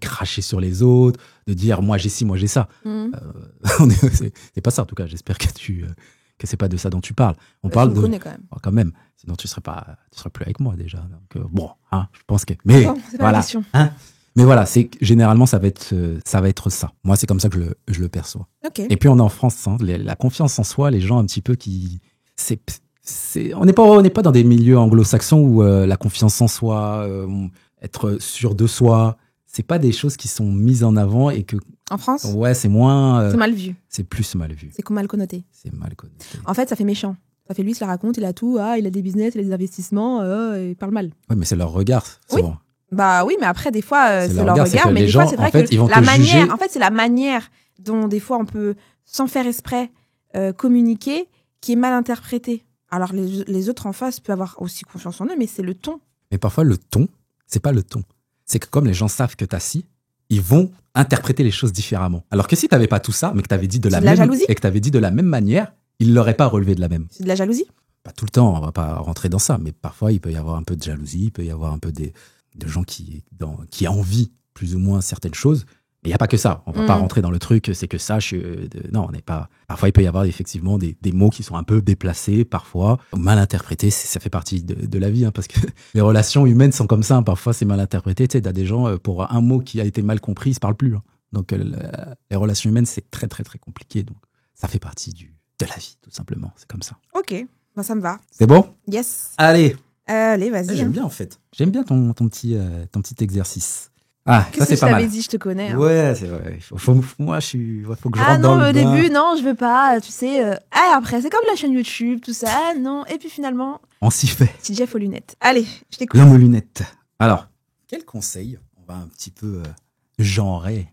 cracher sur les autres, de dire moi j'ai ci, moi j'ai ça. C'est pas ça, en tout cas. J'espère que c'est pas de ça dont tu parles. On parle de... connais quand même. Quand même. Sinon, tu serais plus avec moi déjà. Donc, je pense que... Mais c'est pas la question. Mais voilà, généralement, ça va être ça. Moi, c'est comme ça que je le perçois. Okay. Et puis, on est en France, hein, la confiance en soi, les gens un petit peu qui... on n'est pas dans des milieux anglo-saxons où la confiance en soi, être sûr de soi, c'est pas des choses qui sont mises en avant et que... En France ? Ouais, c'est moins... c'est mal vu. C'est plus mal vu. C'est mal connoté. C'est mal connoté. En fait, ça fait méchant. Ça fait lui, il se la raconte, il a tout, il a des business, il a des investissements, il parle mal. Ouais, mais c'est leur regard, souvent. Oui. Bah oui, mais après, des fois, c'est leur regard, mais des gens, fois, c'est vrai que la manière, en fait, c'est la manière dont, des fois, on peut, sans faire exprès, communiquer, qui est mal interprétée. Alors, les autres en face peuvent avoir aussi confiance en eux, mais c'est le ton. Mais parfois, le ton, c'est pas le ton. C'est que comme les gens savent que t'as si, ils vont interpréter les choses différemment. Alors que si t'avais pas tout ça, mais que t'avais dit de la même manière, ils l'auraient pas relevé de la même. C'est de la jalousie ? Pas tout le temps, on va pas rentrer dans ça, mais parfois, il peut y avoir un peu de jalousie, il peut y avoir un peu de gens qui envient plus ou moins certaines choses. Mais il n'y a pas que ça. On va pas rentrer dans le truc, c'est que ça. Non, on n'est pas... Parfois, il peut y avoir effectivement des mots qui sont un peu déplacés, parfois, mal interprétés. Ça fait partie de la vie, hein, parce que les relations humaines sont comme ça. Hein, parfois, c'est mal interprété. Tu sais, t'as des gens, pour un mot qui a été mal compris, ils ne se parlent plus. Hein. Donc, les relations humaines, c'est très, très, très compliqué. Donc, ça fait partie de la vie, tout simplement. C'est comme ça. Ok, ça me va. C'est bon ? Yes. Allez, vas-y. J'aime bien, en fait. J'aime bien ton petit exercice. Ah, qu'est-ce ça, c'est que pas mal. Je t'avais dit, je te connais. Hein. Ouais, c'est vrai. Moi, faut que je rentre dans le bain. Ah non, au début, non, je veux pas, tu sais. Après, c'est comme la chaîne YouTube, tout ça, non. Et puis finalement... On s'y fait. C'est Jeff aux lunettes. Allez, je t'écoute. L'homme aux lunettes. Alors, quel conseil, on va un petit peu genrer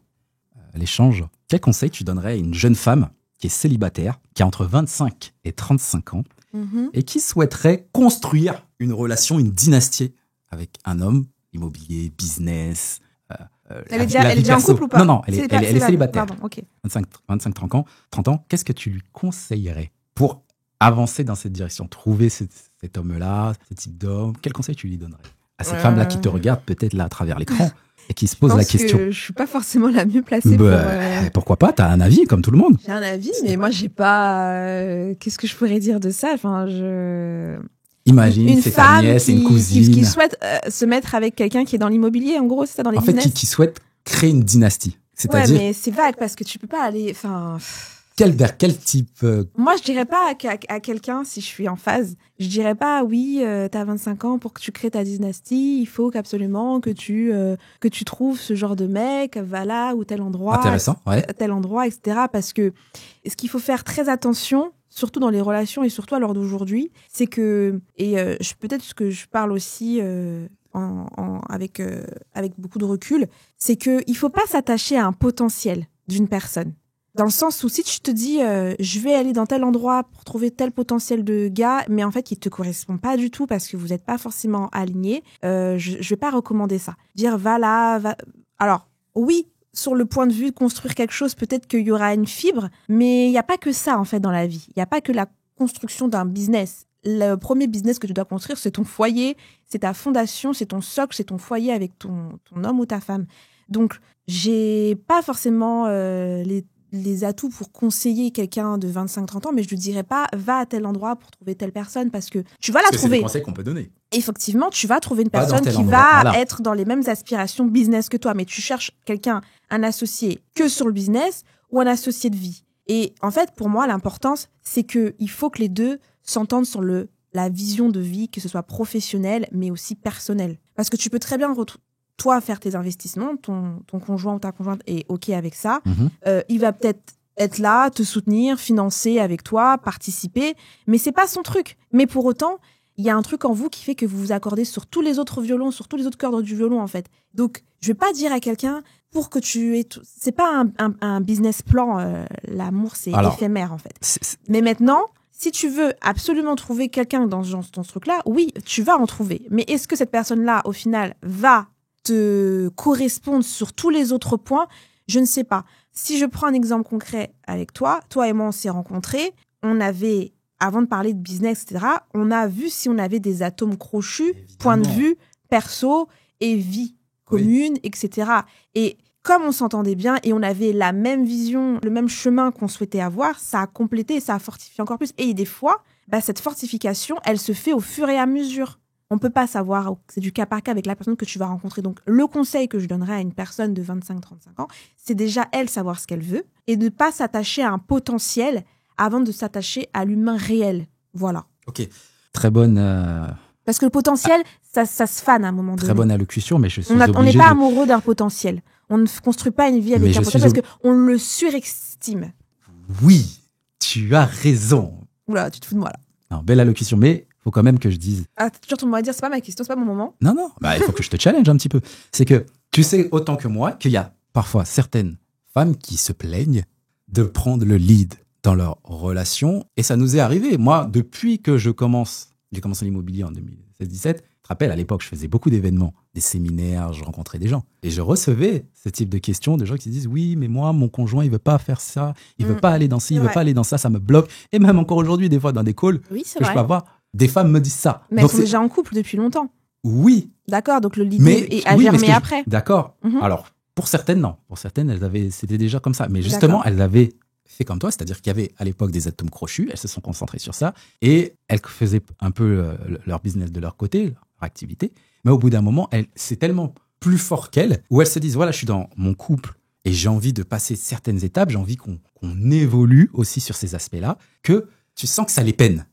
l'échange, quel conseil tu donnerais à une jeune femme qui est célibataire, qui a entre 25 et 35 ans, et qui souhaiterait construire une relation, une dynastie avec un homme, immobilier, business... Elle est déjà en couple ou pas? Non, elle est célibataire. Pardon, ok. 25-30 ans. 30 ans, qu'est-ce que tu lui conseillerais pour avancer dans cette direction, trouver cet homme-là, ce type d'homme? Quel conseil tu lui donnerais à cette femme-là qui te regarde peut-être là à travers l'écran et qui se pose la question? Je suis pas forcément la mieux placée Pourquoi pas? T'as un avis comme tout le monde. J'ai un avis, mais moi j'ai pas... Qu'est-ce que je pourrais dire de ça? Imagine, c'est ta nièce, une cousine. Qui souhaite se mettre avec quelqu'un qui est dans l'immobilier, en gros, c'est ça, dans les business. En fait, qui souhaite créer une dynastie. C'est-à-dire... Ouais, mais c'est vague parce que tu peux pas aller... Vers quel type Moi, je dirais pas à quelqu'un, si je suis en phase, je dirais pas, oui, t'as 25 ans, pour que tu crées ta dynastie, il faut qu'absolument que tu trouves ce genre de mec, voilà, ou tel endroit. Intéressant, ouais. Tel endroit, etc. Parce que ce qu'il faut faire très attention, surtout dans les relations et surtout à l'heure d'aujourd'hui, c'est que, et peut-être que je parle aussi avec beaucoup de recul, c'est qu'il faut pas s'attacher à un potentiel d'une personne. Dans le sens où si tu te dis je vais aller dans tel endroit pour trouver tel potentiel de gars, mais en fait il te correspond pas du tout parce que vous n'êtes pas forcément alignés, je vais pas recommander ça. Dire va là, va... Alors oui, sur le point de vue de construire quelque chose, peut-être qu'il y aura une fibre, mais il y a pas que ça en fait dans la vie. Il y a pas que la construction d'un business. Le premier business que tu dois construire, c'est ton foyer, c'est ta fondation, c'est ton socle, c'est ton foyer avec ton homme ou ta femme. Donc j'ai pas forcément les atouts pour conseiller quelqu'un de 25-30 ans, mais je lui dirais pas va à tel endroit pour trouver telle personne parce que tu vas la trouver. C'est des conseils qu'on peut donner. Effectivement, tu vas trouver une personne qui va être dans les mêmes aspirations business que toi, mais tu cherches quelqu'un, un associé que sur le business ou un associé de vie. Et en fait, pour moi, l'importance, c'est que il faut que les deux s'entendent sur la vision de vie, que ce soit professionnelle, mais aussi personnelle. Parce que tu peux très bien toi faire tes investissements, ton conjoint ou ta conjointe est OK avec ça. Il va peut-être être là, te soutenir, financer avec toi, participer, mais c'est pas son truc. Mais pour autant, il y a un truc en vous qui fait que vous vous accordez sur tous les autres violons, sur tous les autres cordes du violon, en fait. Donc, je vais pas dire à quelqu'un pour que tu aies c'est pas un business plan, l'amour, c'est éphémère, en fait. Mais maintenant, si tu veux absolument trouver quelqu'un dans ce truc-là, oui, tu vas en trouver. Mais est-ce que cette personne-là, au final, va te correspondre sur tous les autres points? Je ne sais pas. Si je prends un exemple concret avec toi et moi, on s'est rencontrés, avant de parler de business, etc., on a vu si on avait des atomes crochus, évidemment, point de vue perso et vie commune, etc. Et comme on s'entendait bien et on avait la même vision, le même chemin qu'on souhaitait avoir, ça a complété et ça a fortifié encore plus. Et des fois, cette fortification, elle se fait au fur et à mesure. On peut pas savoir, c'est du cas par cas avec la personne que tu vas rencontrer. Donc, le conseil que je donnerais à une personne de 25-35 ans, c'est déjà, elle, savoir ce qu'elle veut et de ne pas s'attacher à un potentiel avant de s'attacher à l'humain réel. Voilà. Ok. Très bonne... Parce que le potentiel, ça se fane à un moment donné. Très bonne allocution, mais je suis on n'est pas amoureux d'un potentiel. On ne construit pas une vie avec un potentiel parce qu'on le surestime. Oui, tu as raison. Oula, tu te fous de moi là. Non, belle allocution, mais il faut quand même que je dise... Ah, t'as toujours ton mot à dire, c'est pas ma question, c'est pas mon moment. Non, il faut que je te challenge un petit peu. C'est que tu sais autant que moi qu'il y a parfois certaines femmes qui se plaignent de prendre le lead dans leur relation. Et ça nous est arrivé. Moi, depuis que j'ai commencé l'immobilier en 2016-17, tu te rappelles, à l'époque, je faisais beaucoup d'événements, des séminaires, je rencontrais des gens. Et je recevais ce type de questions de gens qui se disent « Oui, mais moi, mon conjoint, il veut pas faire ça, il veut pas aller dans ci, il veut pas aller dans ça, ça me bloque. » Et même encore aujourd'hui, des fois, dans des calls que je peux avoir, des femmes me disent ça. Mais elles sont déjà en couple depuis longtemps. Oui. D'accord, donc l'idée a germé après. D'accord. Alors, pour certaines, non. Pour certaines, c'était déjà comme ça. Mais justement, elles avaient fait comme toi, c'est-à-dire qu'il y avait à l'époque des atomes crochus, elles se sont concentrées sur ça, et elles faisaient un peu leur business de leur côté, leur activité, mais au bout d'un moment, c'est tellement plus fort qu'elles, où elles se disent, voilà, je suis dans mon couple, et j'ai envie de passer certaines étapes, j'ai envie qu'on évolue aussi sur ces aspects-là, que tu sens que ça les peine.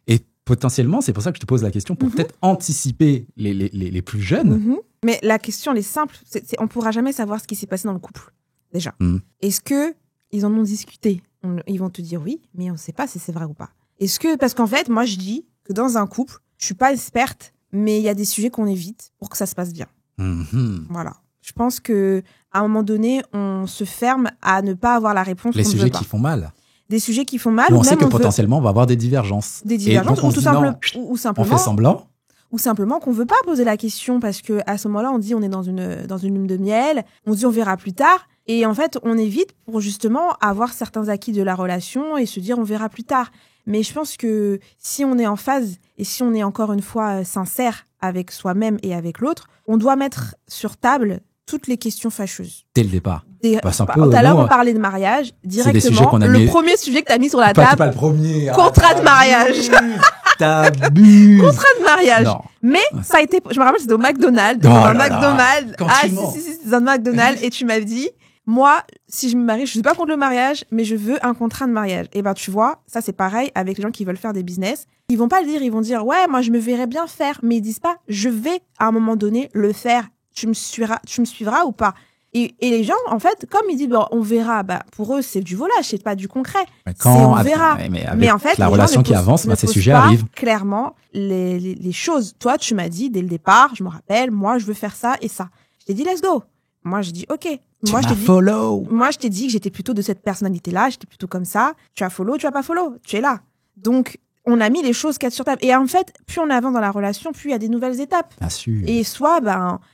Et potentiellement, c'est pour ça que je te pose la question, pour peut-être anticiper les plus jeunes. Mais la question, elle est simple, on ne pourra jamais savoir ce qui s'est passé dans le couple, déjà. Est-ce que ils en ont discuté? Ils vont te dire oui, mais on ne sait pas si c'est vrai ou pas. Parce qu'en fait, moi, je dis que dans un couple, je ne suis pas experte, mais il y a des sujets qu'on évite pour que ça se passe bien. Voilà. Je pense qu'à un moment donné, on se ferme à ne pas avoir la réponse. Les sujets qui font mal. Des sujets qui font mal. Ou on sait que potentiellement, on va avoir des divergences. Des divergences, ou simplement... On fait semblant. Ou simplement qu'on ne veut pas poser la question parce qu'à ce moment-là, on dit on est dans une lune de miel, on dit on verra plus tard. Et en fait, on évite pour justement avoir certains acquis de la relation et se dire on verra plus tard. Mais je pense que si on est en phase et si on est encore une fois sincère avec soi-même et avec l'autre, on doit mettre sur table toutes les questions fâcheuses. Dès le départ. Tout à l'heure, on parlait de mariage. Directement, le premier sujet que tu as mis sur la table. Pas le premier. Contrat de mariage. T'abuses. Contrat de mariage. Non. Mais ça a été, je me rappelle, c'était au McDonald's. C'était un McDonald's et tu m'as dit, moi, si je me marie, je suis pas contre le mariage, mais je veux un contrat de mariage. Et ben, tu vois, ça c'est pareil avec les gens qui veulent faire des business. Ils vont pas le dire, ils vont dire, ouais, moi je me verrais bien faire, mais ils disent pas, je vais à un moment donné le faire. Tu me suivras ou pas? Et les gens, en fait, comme ils disent, bon, on verra, pour eux, c'est du volage, c'est pas du concret. Mais On verra. Mais en fait, la les relation gens qui avance, ces posent sujets pas arrivent. Clairement, les choses. Toi, tu m'as dit dès le départ, je me rappelle, moi, je veux faire ça et ça. Je t'ai dit, let's go. Moi, j'ai dit, OK. Moi, je t'ai dit que j'étais plutôt de cette personnalité-là, j'étais plutôt comme ça. Tu as follow, tu as pas follow. Tu es là. Donc, on a mis les choses quatre sur table. Et en fait, plus on avance dans la relation, plus il y a des nouvelles étapes. Bien sûr. Et soit,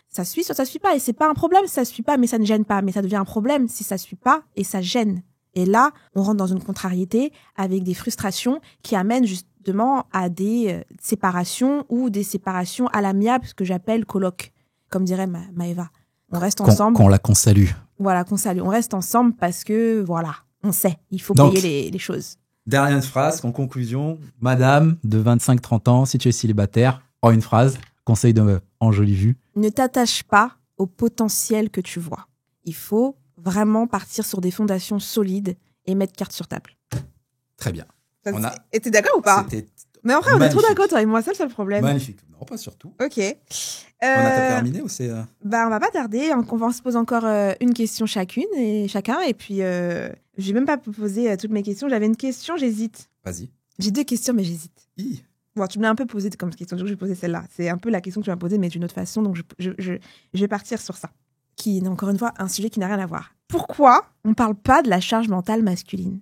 ça suit, soit ça suit pas. Et c'est pas un problème si ça suit pas, mais ça ne gêne pas. Mais ça devient un problème si ça suit pas et ça gêne. Et là, on rentre dans une contrariété avec des frustrations qui amènent justement à des séparations ou des séparations à l'amiable, ce que j'appelle coloc, comme dirait Maëva. On reste ensemble. Qu'on salue. Voilà, qu'on salue. On reste ensemble parce que, voilà, on sait, il faut payer les choses. Dernière phrase, en conclusion. Madame de 25-30 ans, si tu es célibataire, en une phrase, conseil de Enjoli Vu. Ne t'attache pas au potentiel que tu vois. Il faut vraiment partir sur des fondations solides et mettre carte sur table. Très bien. Et t'es d'accord ou pas? Mais en vrai, on est trop d'accord, toi et moi, c'est le seul problème. Magnifique. Non, pas surtout. Ok. On a terminé ou c'est... On va pas tarder. On va se poser encore une question chacun. Et puis, je vais même pas poser toutes mes questions. J'avais une question, j'hésite. Vas-y. J'ai 2 questions, mais j'hésite. Hi. Bon, tu me l'as un peu posée comme question. Donc, je vais poser celle-là. C'est un peu la question que tu m'as posée, mais d'une autre façon. Donc, je vais partir sur ça. Qui est encore une fois un sujet qui n'a rien à voir. Pourquoi on parle pas de la charge mentale masculine?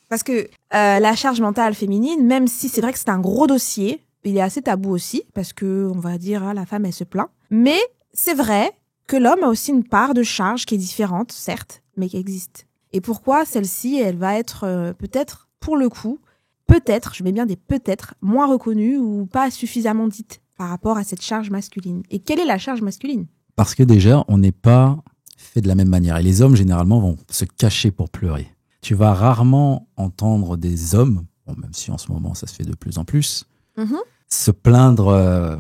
Parce que la charge mentale féminine, même si c'est vrai que c'est un gros dossier, il est assez tabou aussi, parce que on va dire, la femme, elle se plaint. Mais c'est vrai que l'homme a aussi une part de charge qui est différente, certes, mais qui existe. Et pourquoi celle-ci, elle va être peut-être, pour le coup, peut-être, je mets bien des peut-être, moins reconnue ou pas suffisamment dite par rapport à cette charge masculine. Et quelle est la charge masculine? Parce que déjà, on n'est pas fait de la même manière. Et les hommes, généralement, vont se cacher pour pleurer. Tu vas rarement entendre des hommes, même si en ce moment ça se fait de plus en plus, se plaindre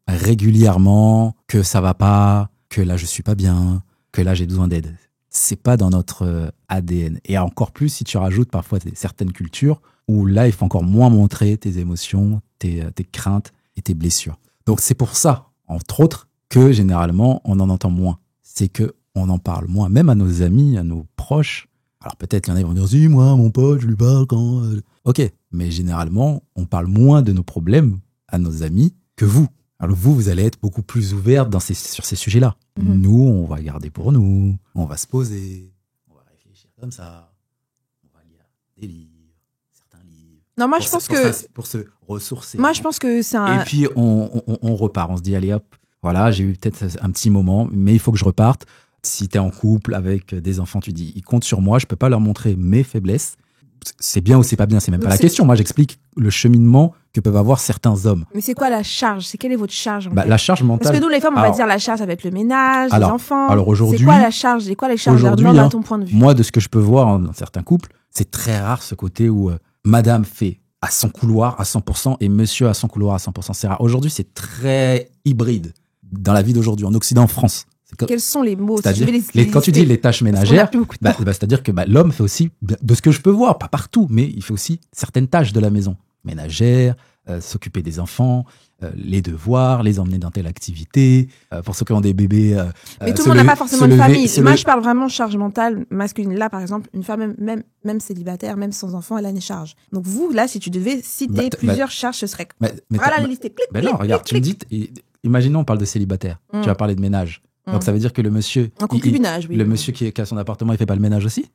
régulièrement que ça va pas, que là je suis pas bien, que là j'ai besoin d'aide. C'est pas dans notre ADN. Et encore plus si tu rajoutes parfois certaines cultures où là il faut encore moins montrer tes émotions, tes craintes et tes blessures. Donc c'est pour ça, entre autres, que généralement on en entend moins. C'est que on en parle moins, même à nos amis, à nos proches. Alors peut-être qu'il y en a qui vont dire « Si, moi, mon pote, je lui parle quand... » Ok, mais généralement, on parle moins de nos problèmes à nos amis que vous. Alors vous allez être beaucoup plus ouverte sur ces sujets-là. Nous, on va garder pour nous, on va se poser, on va réfléchir comme ça, on va lire des livres, certains livres. Non, moi je pense que... Pour se ressourcer. Moi je pense que c'est un... Et puis on repart, on se dit « Allez hop, voilà, j'ai eu peut-être un petit moment, mais il faut que je reparte. » Si tu es en couple avec des enfants, tu dis, ils comptent sur moi, je peux pas leur montrer mes faiblesses. C'est bien ou c'est pas bien, c'est même pas la question. Moi, j'explique le cheminement que peuvent avoir certains hommes. Mais c'est quoi la charge? Quelle est votre charge La charge mentale. Parce que nous, les femmes, on va dire la charge avec le ménage, les enfants. Alors aujourd'hui, c'est quoi la charge? C'est quoi les charges? Aujourd'hui, à ton point de vue. Moi, de ce que je peux voir dans certains couples, c'est très rare ce côté où madame fait à son couloir à 100% et monsieur à son couloir à 100%. C'est rare. Aujourd'hui, c'est très hybride dans la vie d'aujourd'hui, en Occident, en France. Quels sont les mots? Quand tu dis les tâches ménagères, c'est-à-dire que l'homme fait aussi, de ce que je peux voir, pas partout, mais il fait aussi certaines tâches de la maison. Ménagères, s'occuper des enfants, les devoirs, les emmener dans telle activité, pour ceux qui ont des bébés. Mais tout le monde n'a pas forcément une famille. Moi, je parle vraiment de charge mentale masculine. Là, par exemple, une femme, même célibataire, même sans enfant, elle a une charge. Donc vous, là, si tu devais citer plusieurs charges, ce serait... Voilà la liste. Non, regarde, tu me dis... Imaginons, on parle de célibataire. Tu vas parler de ménage. Donc ça veut dire que le monsieur, en concubinage, oui. Le monsieur qui a son appartement, il fait pas le ménage aussi?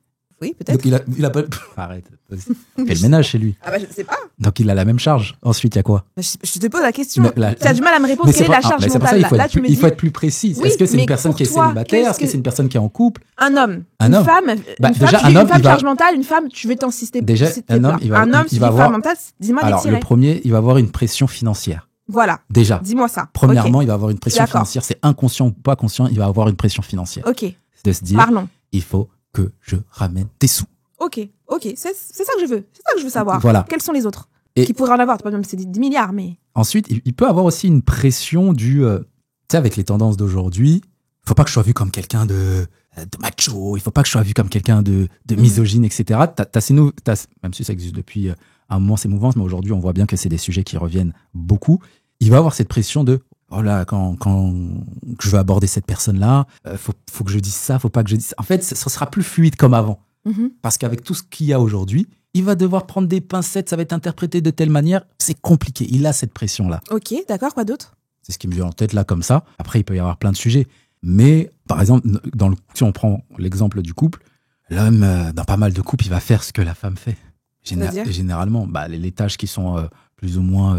Oui, peut-être. Donc il a pas. Arrête. Il fait le ménage chez lui. Ah bah je sais pas. Donc il a la même charge. Ensuite, il y a quoi? Je te pose la question. Tu as du mal à me répondre. Quelle est la charge mentale? Il faut être plus précis. Oui, est-ce que c'est une personne qui est célibataire? Est-ce que c'est une personne qui est en couple? Un homme. Une femme. Déjà un homme. Une femme charge mentale. Une femme. Je vais t'insister. Déjà un homme. Il va avoir. Dis-moi. Alors le premier, il va avoir une pression financière. Voilà. Déjà. Dis-moi ça. Premièrement, il va avoir une pression financière. C'est inconscient ou pas conscient, il va avoir une pression financière. Ok. De se dire, il faut que je ramène des sous. Ok. C'est ça que je veux. C'est ça que je veux savoir. Voilà. Quels sont les autres qui pourraient en avoir? Pas même c'est 10 milliards, mais... Ensuite, il peut avoir aussi une pression du... tu sais, avec les tendances d'aujourd'hui, il faut pas que je sois vu comme quelqu'un de macho, il faut pas que je sois vu comme quelqu'un de misogyne, etc. Même si ça existe depuis un moment, ces mouvances, mais aujourd'hui, on voit bien que c'est des sujets qui reviennent beaucoup. Il va avoir cette pression de oh là, quand je veux aborder cette personne-là, faut que je dise ça, faut pas que je dise ça. En fait, ça sera plus fluide comme avant. Parce qu'avec tout ce qu'il y a aujourd'hui, il va devoir prendre des pincettes, ça va être interprété de telle manière. C'est compliqué. Il a cette pression-là. Ok, d'accord, quoi d'autre? C'est ce qui me vient en tête là comme ça. Après, il peut y avoir plein de sujets. Mais par exemple, si on prend l'exemple du couple, l'homme, dans pas mal de couples, il va faire ce que la femme fait. Généralement, les tâches qui sont plus ou moins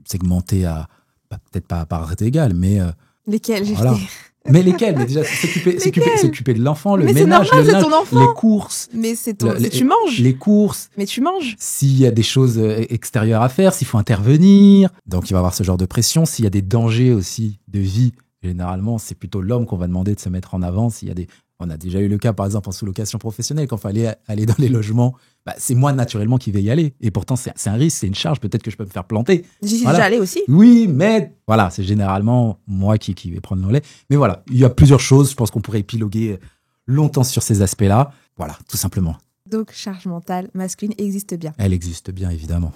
segmentées à, peut-être pas à parts égales, mais... lesquelles j'ai voilà. fait. Mais lesquelles? Mais déjà, s'occuper de l'enfant, le mais ménage, c'est normal, le linge, c'est ton enfant. les courses. Mais c'est tu manges. Les courses. Mais tu manges. S'il y a des choses extérieures à faire, s'il faut intervenir. Donc, il va y avoir ce genre de pression. S'il y a des dangers aussi de vie, généralement, c'est plutôt l'homme qu'on va demander de se mettre en avant. On a déjà eu le cas, par exemple, en sous-location professionnelle, quand il fallait aller dans les logements, c'est moi naturellement qui vais y aller. Et pourtant, c'est un risque, c'est une charge. Peut-être que je peux me faire planter. J'y suis déjà allée aussi. Oui, mais voilà, c'est généralement moi qui vais prendre le relais. Mais voilà, il y a plusieurs choses. Je pense qu'on pourrait épiloguer longtemps sur ces aspects-là. Voilà, tout simplement. Donc, charge mentale masculine existe bien. Elle existe bien, évidemment.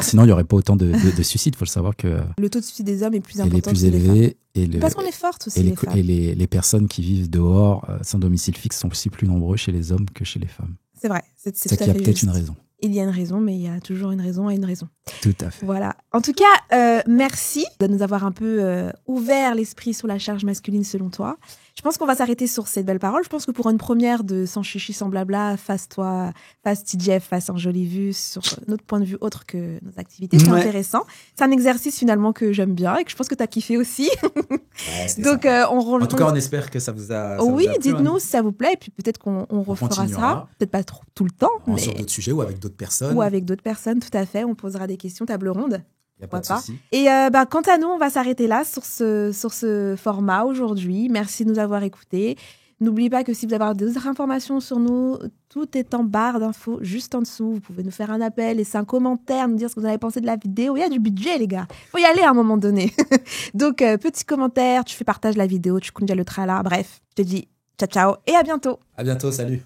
Sinon, il n'y aurait pas autant de suicides. Il faut le savoir que le taux de suicide des hommes est plus important que des femmes. Parce qu'on est fortes aussi, les femmes. Et les personnes qui vivent dehors, sans domicile fixe, sont aussi plus nombreux chez les hommes que chez les femmes. C'est vrai. C'est qu'il y a peut-être une raison. Il y a une raison, mais il y a toujours une raison à une raison. Tout à fait. Voilà. En tout cas, merci de nous avoir un peu ouvert l'esprit sur la charge masculine selon toi. Je pense qu'on va s'arrêter sur cette belle parole. Je pense que pour une première de Sans chichi, sans blabla, face TJF, face un joli vue sur notre point de vue autre que nos activités, c'est intéressant. C'est un exercice finalement que j'aime bien et que je pense que tu as kiffé aussi. Donc, en tout cas, on espère que ça vous a oui, vous a plu, dites-nous si ça vous plaît et puis peut-être qu'on refera ça. Peut-être pas tout le temps. Mais sur d'autres sujets ou avec d'autres personnes. Ou avec d'autres personnes, tout à fait. On posera des questions, table ronde. Y a pas de souci. Et quant à nous, on va s'arrêter là sur ce format aujourd'hui. Merci de nous avoir écoutés. N'oubliez pas que si vous avez d'autres informations sur nous, tout est en barre d'infos juste en dessous. Vous pouvez nous faire un appel, laisser un commentaire, nous dire ce que vous avez pensé de la vidéo. Il y a du budget, les gars. Faut y aller à un moment donné. Donc, petit commentaire, tu fais partage la vidéo, tu connais déjà le tralala. Bref, je te dis ciao, ciao et à bientôt. À bientôt, salut.